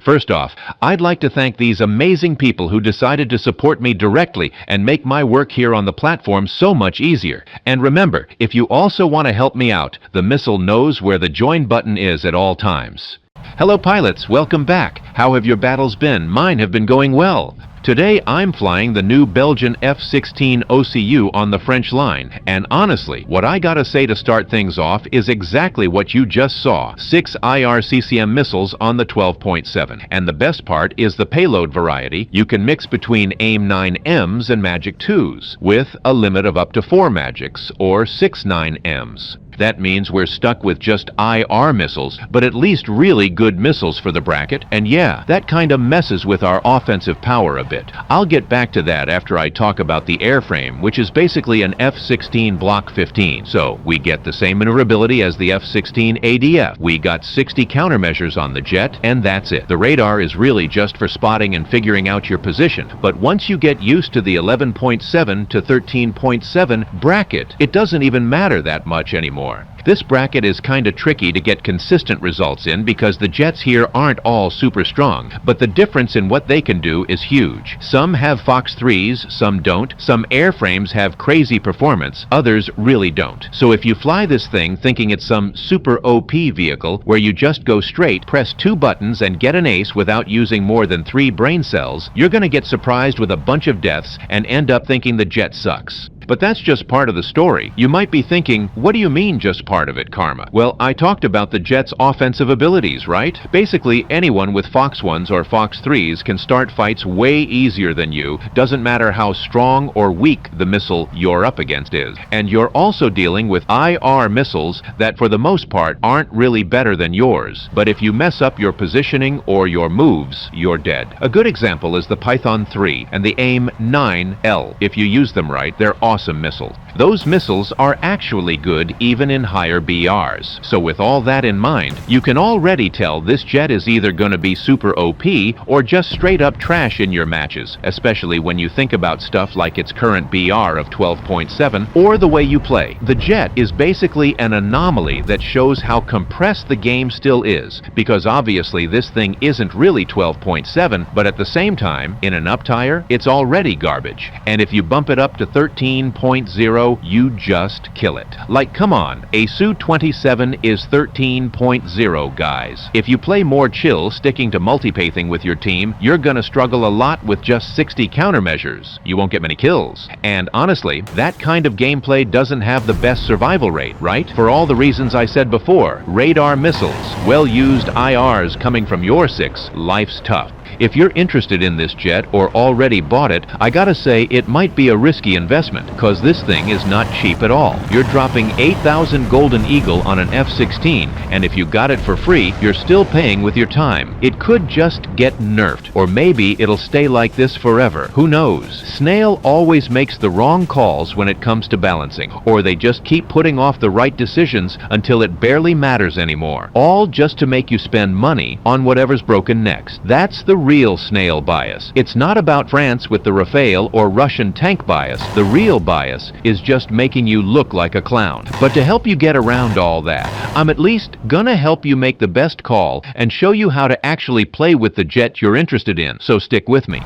First off, I'd like to thank these amazing people who decided to support me directly and make my work here on the platform so much easier. And remember, if you also want to help me out, the missile knows where the join button is at all times. Hello pilots, welcome back. How have your battles been? Mine have been going well. Today I'm flying the new Belgian F-16 OCU on the French line, and honestly, what I gotta say to start things off is exactly what you just saw, 6 IRCCM missiles on the 12.7. And the best part is the payload variety. You can mix between AIM-9Ms and Magic 2s, with a limit of up to 4 Magics, or 6 9Ms. That means we're stuck with just IR missiles, but at least really good missiles for the bracket, and yeah, that kinda messes with our offensive power a bit. I'll get back to that after I talk about the airframe, which is basically an F-16 Block 15. So, we get the same maneuverability as the F-16 ADF. We got 60 countermeasures on the jet, and that's it. The radar is really just for spotting and figuring out your position, but once you get used to the 11.7 to 13.7 bracket, it doesn't even matter that much anymore. This bracket is kinda tricky to get consistent results in because the jets here aren't all super strong, but the difference in what they can do is huge. Some have Fox 3s, some don't. Some airframes have crazy performance, others really don't. So if you fly this thing thinking it's some super OP vehicle where you just go straight, press 2 buttons and get an ace without using more than 3 brain cells, you're gonna get surprised with a bunch of deaths and end up thinking the jet sucks. But that's just part of the story. You might be thinking, what do you mean just part of it, Karma? Well, I talked about the jet's offensive abilities, right? Basically, anyone with Fox 1s or Fox 3s can start fights way easier than you, doesn't matter how strong or weak the missile you're up against is. And you're also dealing with IR missiles that for the most part aren't really better than yours. But if you mess up your positioning or your moves, you're dead. A good example is the Python 3 and the AIM-9L. If you use them right, they're awesome missiles. Those missiles are actually good even in higher BRs. So with all that in mind, you can already tell this jet is either going to be super OP or just straight up trash in your matches, especially when you think about stuff like its current BR of 12.7 or the way you play. The jet is basically an anomaly that shows how compressed the game still is, because obviously this thing isn't really 12.7, but at the same time, in an up tire, it's already garbage. And if you bump it up to 13.0, you just kill it. Like, come on, a Su-27 is 13.0, guys. If you play more chill, sticking to multipathing with your team, you're gonna struggle a lot with just 60 countermeasures. You won't get many kills. And honestly, that kind of gameplay doesn't have the best survival rate, right? For all the reasons I said before, radar missiles, well-used IRs coming from your 6, life's tough. If you're interested in this jet or already bought it, I gotta say it might be a risky investment, cause this thing is not cheap at all. You're dropping 8,000 Golden Eagle on an F-16, and if you got it for free, you're still paying with your time. It could just get nerfed, or maybe it'll stay like this forever. Who knows? Snail always makes the wrong calls when it comes to balancing, or they just keep putting off the right decisions until it barely matters anymore. All just to make you spend money on whatever's broken next. That's the real Snail bias. It's not about France with the Rafale or Russian tank bias. The real bias is just making you look like a clown. But to help you get around all that, I'm at least gonna help you make the best call and show you how to actually play with the jet you're interested in, so stick with me.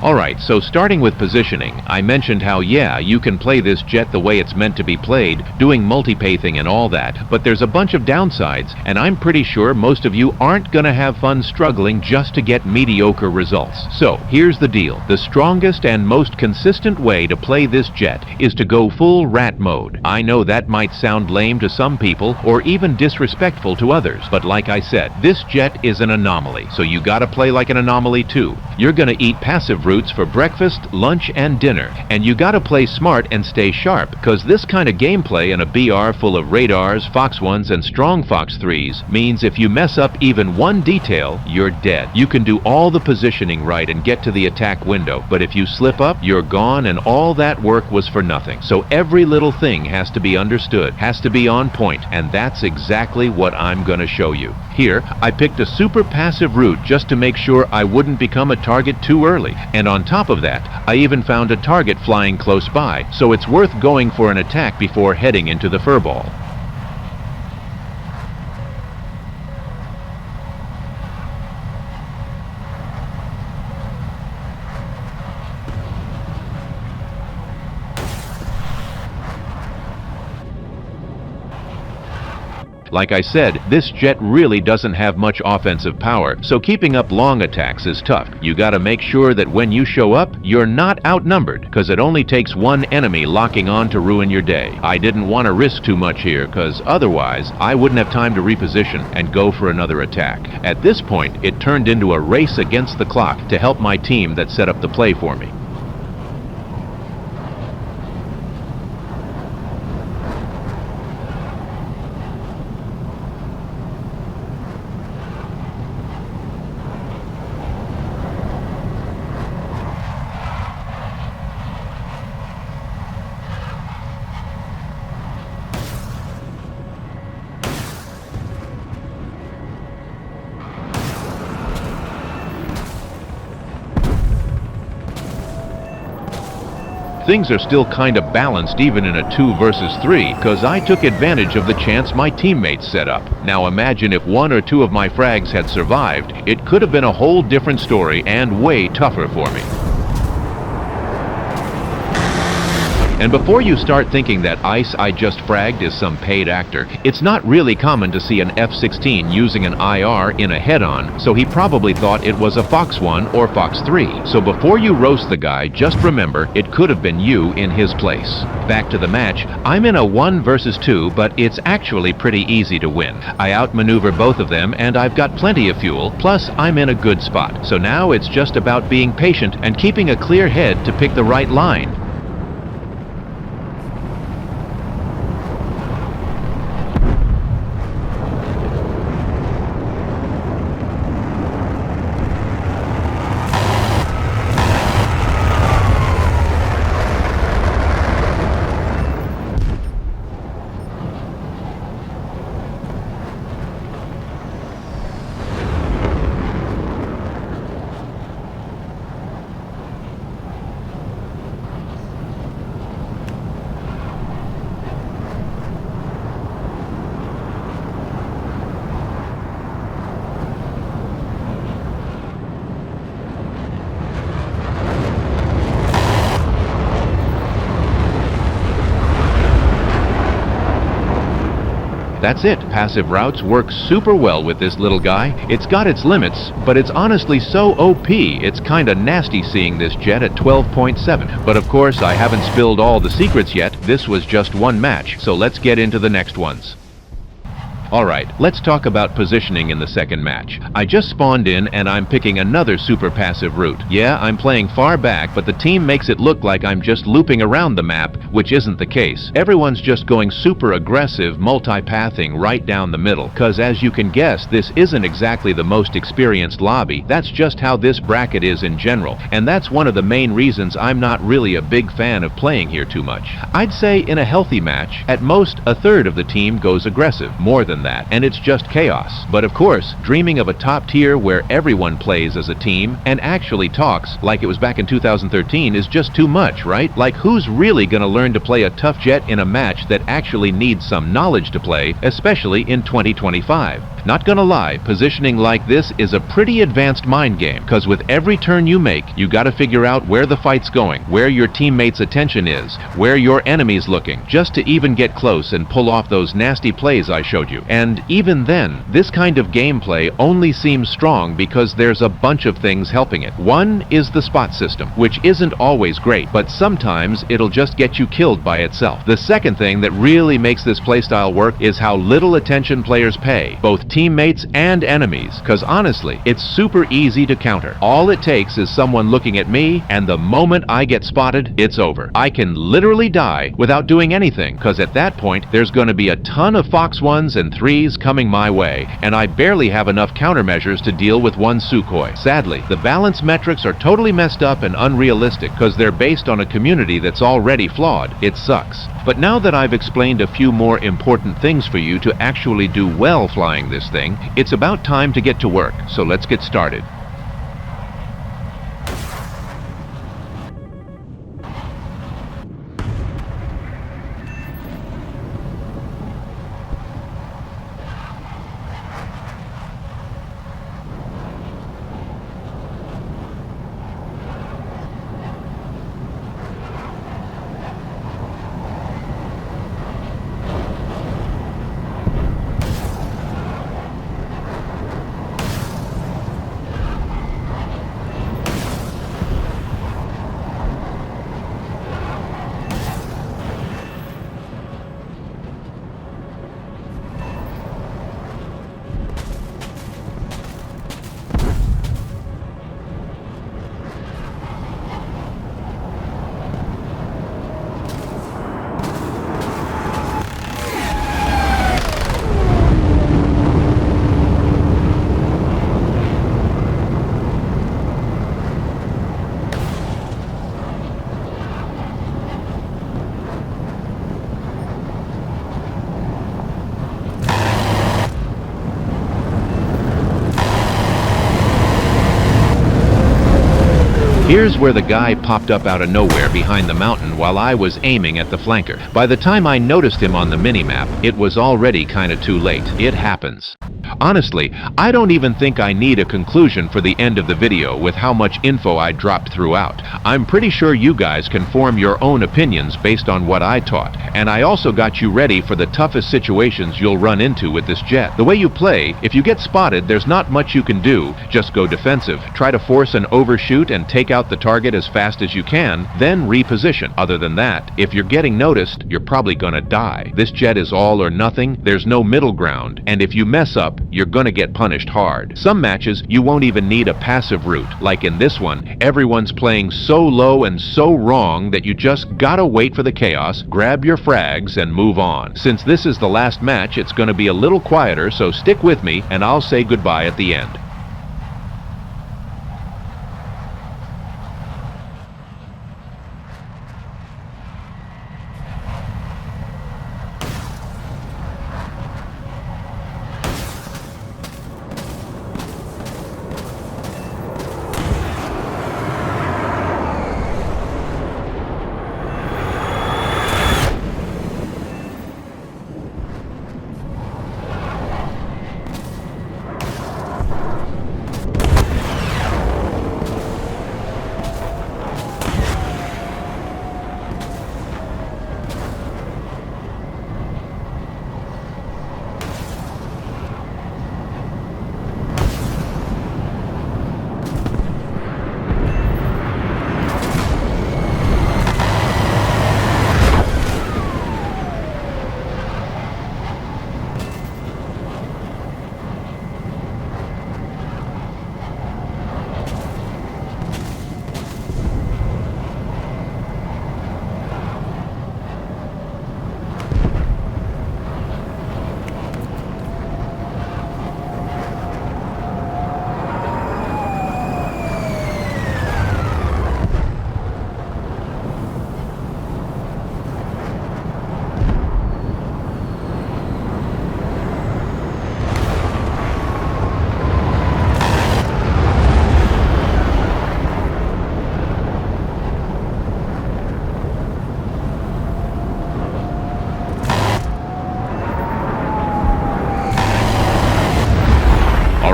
Alright, so starting with positioning, I mentioned how, yeah, you can play this jet the way it's meant to be played, doing multipathing and all that, but there's a bunch of downsides, and I'm pretty sure most of you aren't gonna have fun struggling just to get mediocre results. So, here's the deal. The strongest and most consistent way to play this jet is to go full rat mode. I know that might sound lame to some people, or even disrespectful to others, but like I said, this jet is an anomaly, so you gotta play like an anomaly too. You're gonna eat passive routes for breakfast, lunch, and dinner. And you gotta play smart and stay sharp, cause this kind of gameplay in a BR full of radars, Fox 1s, and strong Fox 3s means if you mess up even one detail, you're dead. You can do all the positioning right and get to the attack window, but if you slip up, you're gone and all that work was for nothing. So every little thing has to be understood, has to be on point, and that's exactly what I'm gonna show you. Here, I picked a super passive route just to make sure I wouldn't become a target too early. And on top of that, I even found a target flying close by, so it's worth going for an attack before heading into the furball. Like I said, this jet really doesn't have much offensive power, so keeping up long attacks is tough. You gotta make sure that when you show up, you're not outnumbered, because it only takes one enemy locking on to ruin your day. I didn't want to risk too much here, because otherwise, I wouldn't have time to reposition and go for another attack. At this point, it turned into a race against the clock to help my team that set up the play for me. Things are still kind of balanced even in a 2 versus 3, because I took advantage of the chance my teammates set up. Now imagine if 1 or 2 of my frags had survived, it could have been a whole different story and way tougher for me. And before you start thinking that Ice I just fragged is some paid actor, it's not really common to see an F-16 using an IR in a head-on, so he probably thought it was a Fox 1 or Fox 3. So before you roast the guy, just remember it could have been you in his place. Back to the match, I'm in a 1 versus 2, but it's actually pretty easy to win. I outmaneuver both of them, and I've got plenty of fuel, plus I'm in a good spot. So now it's just about being patient and keeping a clear head to pick the right line. That's it. Passive routes work super well with this little guy. It's got its limits, but it's honestly so OP, it's kinda nasty seeing this jet at 12.7. But of course, I haven't spilled all the secrets yet. This was just one match, so let's get into the next ones. Alright, let's talk about positioning in the second match. I just spawned in and I'm picking another super passive route. Yeah, I'm playing far back, but the team makes it look like I'm just looping around the map, which isn't the case. Everyone's just going super aggressive, multi-pathing right down the middle, cause as you can guess, this isn't exactly the most experienced lobby. That's just how this bracket is in general, and that's one of the main reasons I'm not really a big fan of playing here too much. I'd say in a healthy match, at most a third of the team goes aggressive, more than that, and it's just chaos. But of course, dreaming of a top tier where everyone plays as a team and actually talks like it was back in 2013 is just too much, right? Like, who's really gonna learn to play a tough jet in a match that actually needs some knowledge to play, especially in 2025? Not gonna lie, positioning like this is a pretty advanced mind game, cause with every turn you make, you gotta figure out where the fight's going, where your teammate's attention is, where your enemy's looking, just to even get close and pull off those nasty plays I showed you. And even then, this kind of gameplay only seems strong because there's a bunch of things helping it. One is the spot system, which isn't always great, but sometimes it'll just get you killed by itself. The second thing that really makes this playstyle work is how little attention players pay, both teammates and enemies, cause honestly, it's super easy to counter. All it takes is someone looking at me, and the moment I get spotted, it's over. I can literally die without doing anything, cause at that point, there's gonna be a ton of Fox 1s and 3s coming my way, and I barely have enough countermeasures to deal with one Sukhoi. Sadly, the balance metrics are totally messed up and unrealistic because they're based on a community that's already flawed. It sucks. But now that I've explained a few more important things for you to actually do well flying this thing, it's about time to get to work, so let's get started. Here's where the guy popped up out of nowhere behind the mountain while I was aiming at the flanker. By the time I noticed him on the minimap, it was already kinda too late. It happens. Honestly, I don't even think I need a conclusion for the end of the video with how much info I dropped throughout. I'm pretty sure you guys can form your own opinions based on what I taught, and I also got you ready for the toughest situations you'll run into with this jet. The way you play, if you get spotted, there's not much you can do. Just go defensive, try to force an overshoot and take out the target as fast as you can, then reposition. Other than that, if you're getting noticed, you're probably gonna die. This jet is all or nothing, there's no middle ground, and if you mess up, you're gonna get punished hard. Some matches, you won't even need a passive route. Like in this one, everyone's playing so low and so wrong that you just gotta wait for the chaos, grab your frags, and move on. Since this is the last match, it's gonna be a little quieter, so stick with me, and I'll say goodbye at the end.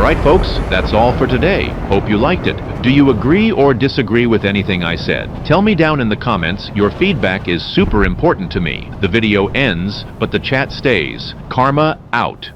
Alright folks, that's all for today. Hope you liked it. Do you agree or disagree with anything I said? Tell me down in the comments. Your feedback is super important to me. The video ends, but the chat stays. Karma out.